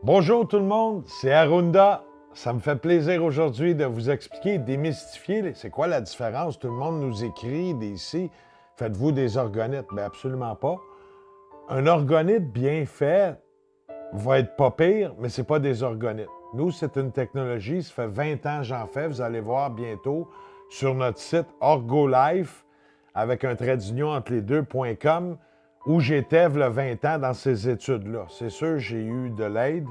Bonjour tout le monde, c'est Arunda. Ça me fait plaisir aujourd'hui de vous expliquer, démystifier, c'est quoi la différence. Tout le monde nous écrit d'ici, faites-vous des orgonites? Bien, absolument pas. Un orgonite bien fait va être pas pire, mais c'est pas des orgonites. Nous, c'est une technologie, ça fait 20 ans que j'en fais, vous allez voir bientôt sur notre site OrgoLife, avec un trait d'union entre les deux.com, où j'étais il y a 20 ans dans ces études-là. C'est sûr, j'ai eu de l'aide.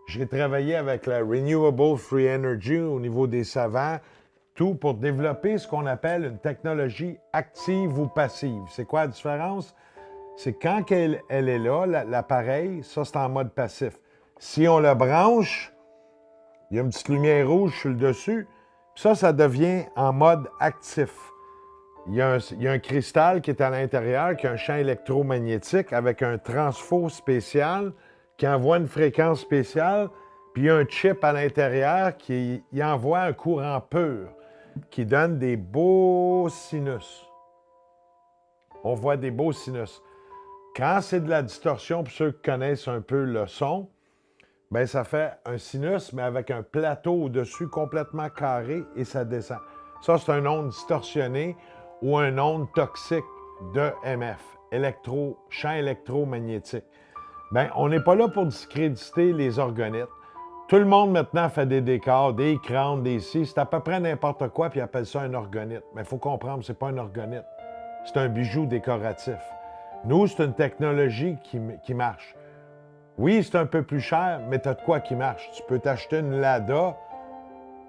J'ai travaillé avec la Renewable Free Energy au niveau des savants, tout pour développer ce qu'on appelle une technologie active ou passive. C'est quoi la différence? C'est quand elle est là, l'appareil, ça c'est en mode passif. Si on le branche, il y a une petite lumière rouge sur le dessus, puis ça devient en mode actif. Il y a un cristal qui est à l'intérieur, qui a un champ électromagnétique avec un transfo spécial qui envoie une fréquence spéciale, puis il y a un chip à l'intérieur qui envoie un courant pur qui donne des beaux sinus. On voit des beaux sinus. Quand c'est de la distorsion, pour ceux qui connaissent un peu le son, bien, ça fait un sinus, mais avec un plateau au-dessus complètement carré et ça descend. Ça, c'est une onde distorsionnée ou une onde toxique de MF, champ électromagnétique. Bien, on n'est pas là pour discréditer les orgonites. Tout le monde maintenant fait des décors, des crânes, des scies, c'est à peu près n'importe quoi, puis ils appellent ça un orgonite. Mais il faut comprendre, c'est pas un orgonite. C'est un bijou décoratif. Nous, c'est une technologie qui marche. Oui, c'est un peu plus cher, mais tu as de quoi qui marche. Tu peux t'acheter une Lada,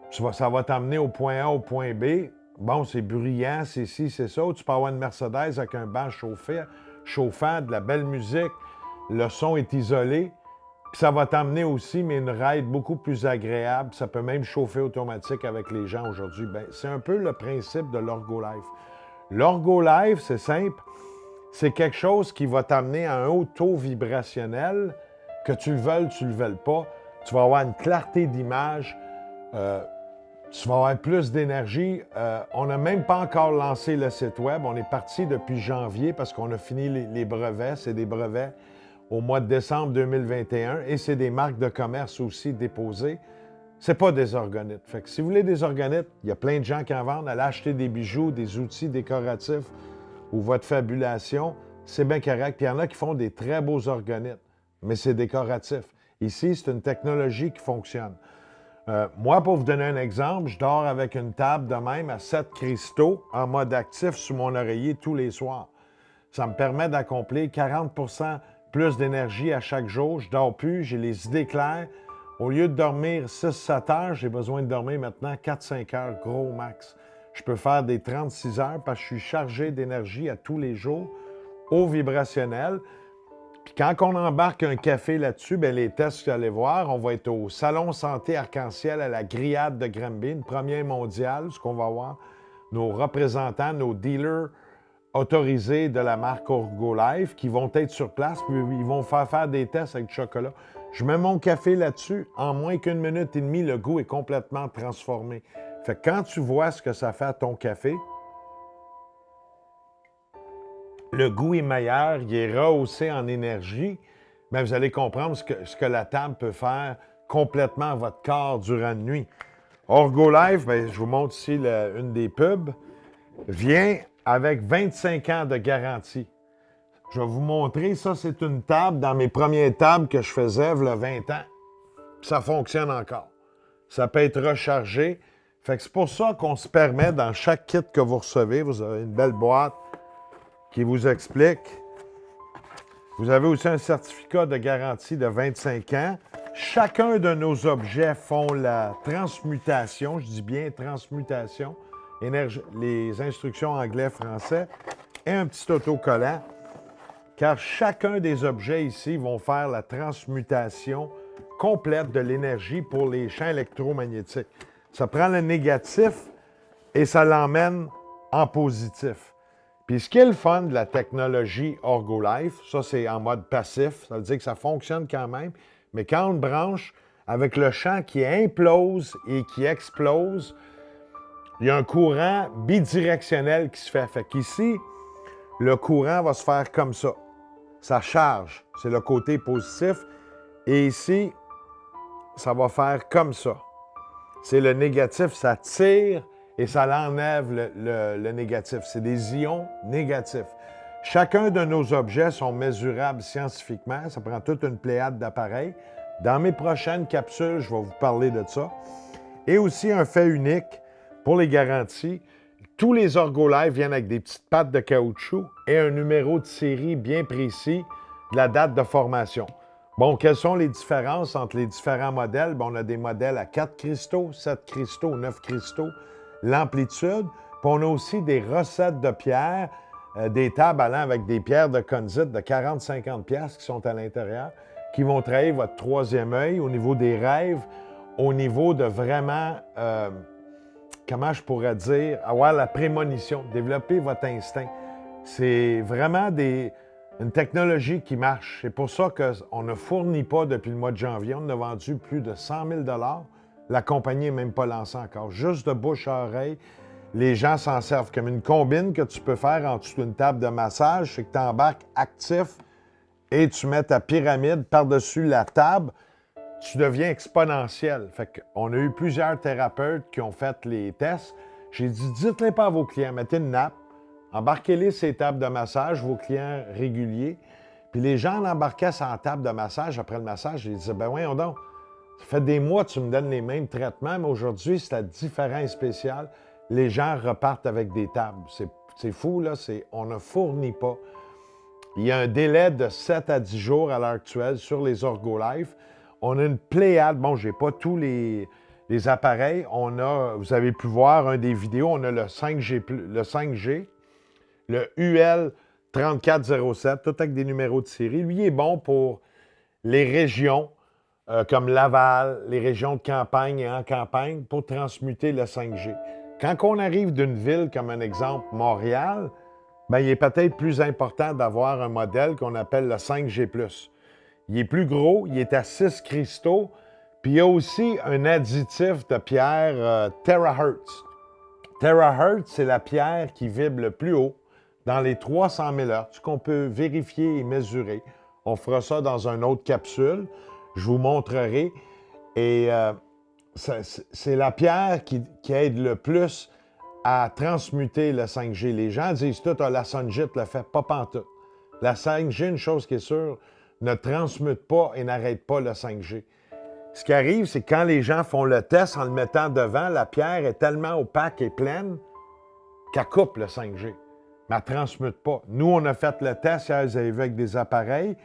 ça va t'emmener au point A, au point B. Bon, c'est bruyant, c'est ci, c'est ça. Ou tu peux avoir une Mercedes avec un banc chauffant, de la belle musique, le son est isolé. Puis ça va t'emmener aussi, mais une ride beaucoup plus agréable. Ça peut même chauffer automatique avec les gens aujourd'hui. Bien, c'est un peu le principe de l'OrgoLife. L'OrgoLife, c'est simple. C'est quelque chose qui va t'amener à un haut taux vibrationnel, que tu le veuilles pas. Tu vas avoir une clarté d'image, tu vas avoir plus d'énergie. On n'a même pas encore lancé le site web. On est parti depuis janvier parce qu'on a fini les brevets. C'est des brevets au mois de décembre 2021 et c'est des marques de commerce aussi déposées. C'est pas des orgonites. Fait que si vous voulez des orgonites, il y a plein de gens qui en vendent. Allez acheter des bijoux, des outils décoratifs ou votre fabulation, c'est bien correct. Puis il y en a qui font des très beaux orgonites, mais c'est décoratif. Ici, c'est une technologie qui fonctionne. Moi, pour vous donner un exemple, je dors avec une table de même à 7 cristaux en mode actif sous mon oreiller tous les soirs. Ça me permet d'accomplir 40 plus d'énergie à chaque jour. Je ne dors plus, j'ai les idées claires. Au lieu de dormir 6-7 heures, j'ai besoin de dormir maintenant 4-5 heures, gros max. Je peux faire des 36 heures parce que je suis chargé d'énergie à tous les jours, haut vibrationnel. Puis quand on embarque un café là-dessus, bien, les tests que vous allez voir, on va être au Salon Santé Arc-en-Ciel à la Grillade de Granby, une première mondiale, ce qu'on va voir. Nos représentants, nos dealers autorisés de la marque OrgoLife qui vont être sur place, puis ils vont faire des tests avec du chocolat. Je mets mon café là-dessus, en moins qu'une minute et demie, le goût est complètement transformé. Fait que quand tu vois ce que ça fait à ton café, le goût est meilleur, il est rehaussé en énergie, bien, vous allez comprendre ce que la table peut faire complètement à votre corps durant la nuit. OrgoLife, bien, je vous montre ici une des pubs, vient avec 25 ans de garantie. Je vais vous montrer, ça c'est une table dans mes premières tables que je faisais il y a 20 ans. Puis ça fonctionne encore. Ça peut être rechargé. Fait que c'est pour ça qu'on se permet, dans chaque kit que vous recevez, vous avez une belle boîte qui vous explique. Vous avez aussi un certificat de garantie de 25 ans. Chacun de nos objets font la transmutation, je dis bien transmutation, les instructions anglais-français, et un petit autocollant, car chacun des objets ici vont faire la transmutation complète de l'énergie pour les champs électromagnétiques. Ça prend le négatif et ça l'emmène en positif. Puis ce qui est le fun de la technologie OrgoLife, ça c'est en mode passif, ça veut dire que ça fonctionne quand même, mais quand on le branche avec le champ qui implose et qui explose, il y a un courant bidirectionnel qui se fait. Fait qu'ici, le courant va se faire comme ça. Ça charge, c'est le côté positif. Et ici, ça va faire comme ça. C'est le négatif, ça tire et ça l'enlève le négatif. C'est des ions négatifs. Chacun de nos objets sont mesurables scientifiquement. Ça prend toute une pléiade d'appareils. Dans mes prochaines capsules, je vais vous parler de ça. Et aussi un fait unique pour les garanties. Tous les Orgolife viennent avec des petites pattes de caoutchouc et un numéro de série bien précis de la date de formation. Bon, quelles sont les différences entre les différents modèles? Bon, on a des modèles à 4 cristaux, 7 cristaux, 9 cristaux, l'amplitude. Puis on a aussi des recettes de pierres, des tables allant avec des pierres de conzite de 40-50 piastres qui sont à l'intérieur, qui vont travailler votre troisième œil au niveau des rêves, au niveau de vraiment, comment je pourrais dire, avoir la prémonition, développer votre instinct. C'est vraiment une technologie qui marche. C'est pour ça qu'on ne fournit pas depuis le mois de janvier. On a vendu plus de 100 000 $. La compagnie n'est même pas lancée encore. Juste de bouche à oreille, les gens s'en servent comme une combine que tu peux faire en dessous d'une table de massage. C'est que tu embarques actif et tu mets ta pyramide par-dessus la table. Tu deviens exponentiel. Fait qu'on a eu plusieurs thérapeutes qui ont fait les tests. J'ai dit, dites-les pas à vos clients, mettez une nappe, embarquez-les ces tables de massage, vos clients réguliers. Puis les gens embarquaient sur la table de massage après le massage. Ils disaient, ben voyons donc, ça fait des mois que tu me donnes les mêmes traitements, mais aujourd'hui, c'est différent et spécial. Les gens repartent avec des tables. C'est fou, là. On ne fournit pas. Il y a un délai de 7 à 10 jours à l'heure actuelle sur les Orgolife. On a une pléiade. Bon, je n'ai pas tous les appareils. Vous avez pu voir un des vidéos, on a le 5G, le UL 3407, tout avec des numéros de série. Lui, il est bon pour les régions comme Laval, les régions de campagne et en campagne, pour transmuter le 5G. Quand on arrive d'une ville comme un exemple, Montréal, bien, il est peut-être plus important d'avoir un modèle qu'on appelle le 5G+. Il est plus gros, il est à 6 cristaux, puis il y a aussi un additif de pierre Terahertz. Terahertz, c'est la pierre qui vibre le plus haut dans les 300 000 Hz, qu'on peut vérifier et mesurer. On fera ça dans une autre capsule. Je vous montrerai. Et c'est la pierre qui aide le plus à transmuter le 5G. Les gens disent tout, la Sungit le fait, pas pantoute. La 5G, une chose qui est sûre, ne transmute pas et n'arrête pas le 5G. Ce qui arrive, c'est que quand les gens font le test en le mettant devant, la pierre est tellement opaque et pleine qu'elle coupe le 5G. Mais elle ne transmute pas. Nous, on a fait le test, hier, vous avez vu, avec des appareils.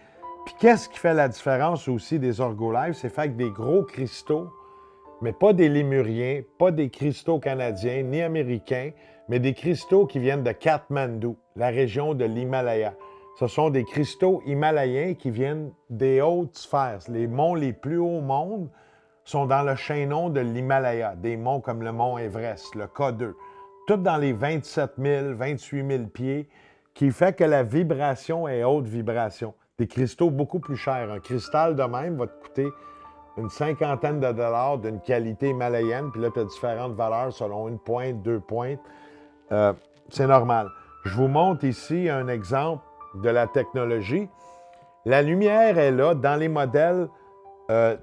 Puis qu'est-ce qui fait la différence aussi des Orgolife? C'est fait avec des gros cristaux, mais pas des lémuriens, pas des cristaux canadiens ni américains, mais des cristaux qui viennent de Katmandou, la région de l'Himalaya. Ce sont des cristaux himalayens qui viennent des hautes sphères. Les monts les plus hauts au monde sont dans le chaînon de l'Himalaya, des monts comme le mont Everest, le K2, tout dans les 27 000, 28 000 pieds, qui fait que la vibration est haute vibration. Des cristaux beaucoup plus chers. Un cristal de même va te coûter une cinquantaine de dollars d'une qualité himalayenne, puis là, tu as différentes valeurs selon une pointe, 2 pointes. C'est normal. Je vous montre ici un exemple de la technologie. La lumière est là dans les modèles,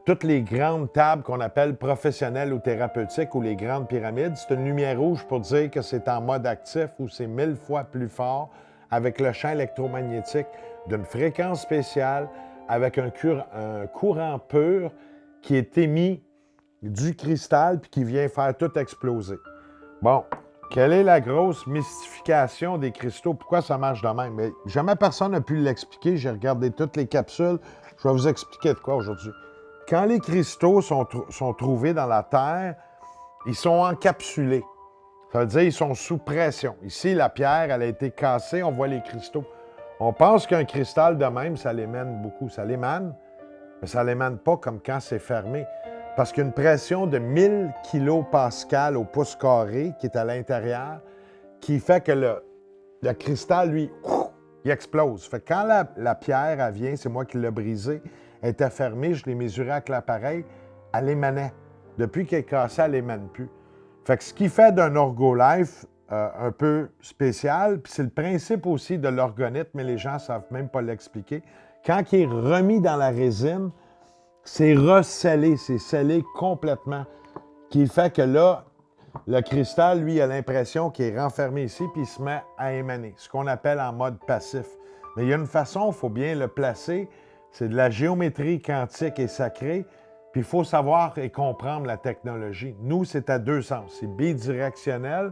toutes les grandes tables qu'on appelle professionnelles ou thérapeutiques ou les grandes pyramides. C'est une lumière rouge pour dire que c'est en mode actif ou c'est 1000 fois plus fort avec le champ électromagnétique d'une fréquence spéciale avec un courant pur qui est émis du cristal puis qui vient faire tout exploser. Bon, quelle est la grosse mystification des cristaux? Pourquoi ça marche de même? Mais jamais personne n'a pu l'expliquer. J'ai regardé toutes les capsules. Je vais vous expliquer de quoi aujourd'hui. Quand les cristaux sont trouvés dans la Terre, ils sont encapsulés. Ça veut dire qu'ils sont sous pression. Ici, la pierre, elle a été cassée, on voit les cristaux. On pense qu'un cristal de même, ça l'émane beaucoup. Ça l'émane, mais ça ne l'émane pas comme quand c'est fermé. Parce qu'une pression de 1000 kPa au pouce carré qui est à l'intérieur, qui fait que le cristal, lui, il explose. Fait que quand la pierre, elle vient, c'est moi qui l'ai brisée, elle était fermée, je l'ai mesurée avec l'appareil, elle émanait. Depuis qu'elle est cassée, elle n'émane plus. Fait que ce qui fait d'un Orgolife un peu spécial, puis c'est le principe aussi de l'orgonite, mais les gens ne savent même pas l'expliquer. Quand il est remis dans la résine, C'est recellé, c'est scellé complètement. Qui fait que là, le cristal, lui, a l'impression qu'il est renfermé ici, puis il se met à émaner, ce qu'on appelle en mode passif. Mais il y a une façon, il faut bien le placer, c'est de la géométrie quantique et sacrée, puis il faut savoir et comprendre la technologie. Nous, c'est à deux sens, c'est bidirectionnel,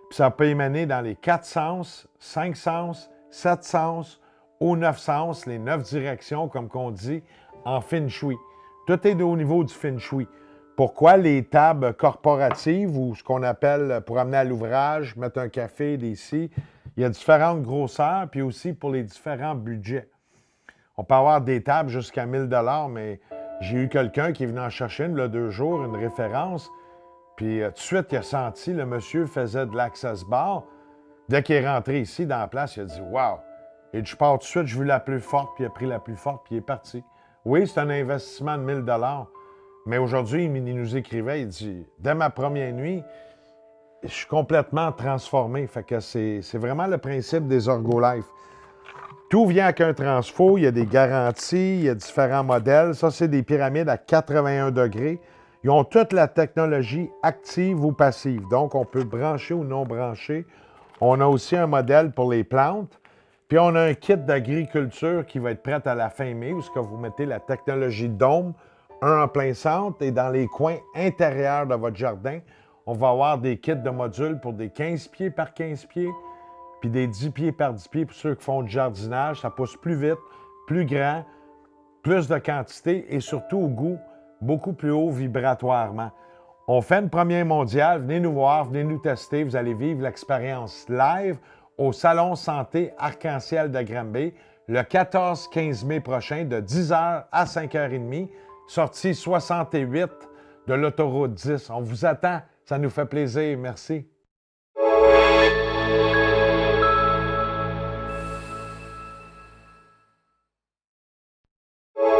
puis ça peut émaner dans les 4 sens, 5 sens, 7 sens, ou 9 sens, les 9 directions, comme qu'on dit, en feng shui. Tout est au niveau du feng shui. Pourquoi les tables corporatives ou ce qu'on appelle pour amener à l'ouvrage, mettre un café, des scies, il y a différentes grosseurs, puis aussi pour les différents budgets. On peut avoir des tables jusqu'à 1000 $, mais j'ai eu quelqu'un qui est venu en chercher une, là, 2 jours, une référence, puis tout de suite, il a senti, le monsieur faisait de l'access bar. Dès qu'il est rentré ici, dans la place, il a dit « Wow! » Et je pars tout de suite, je veux la plus forte, puis il a pris la plus forte, puis il est parti. Oui, c'est un investissement de 1000 $. Mais aujourd'hui, il nous écrivait, il dit « Dès ma première nuit, je suis complètement transformé. » Fait que c'est vraiment le principe des Orgolife. Tout vient avec un transfo, il y a des garanties, il y a différents modèles. Ça, c'est des pyramides à 81 degrés. Ils ont toute la technologie active ou passive. Donc, on peut brancher ou non brancher. On a aussi un modèle pour les plantes. Puis, on a un kit d'agriculture qui va être prêt à la fin mai, où vous mettez la technologie dôme, un en plein centre, et dans les coins intérieurs de votre jardin, on va avoir des kits de modules pour des 15 pieds par 15 pieds, puis des 10 pieds par 10 pieds pour ceux qui font du jardinage. Ça pousse plus vite, plus grand, plus de quantité et surtout au goût beaucoup plus haut vibratoirement. On fait une première mondiale. Venez nous voir, venez nous tester. Vous allez vivre l'expérience live au Salon Santé Arc-en-Ciel de Granby le 14-15 mai prochain de 10h à 5h30, sortie 68 de l'autoroute 10. On vous attend. Ça nous fait plaisir. Merci.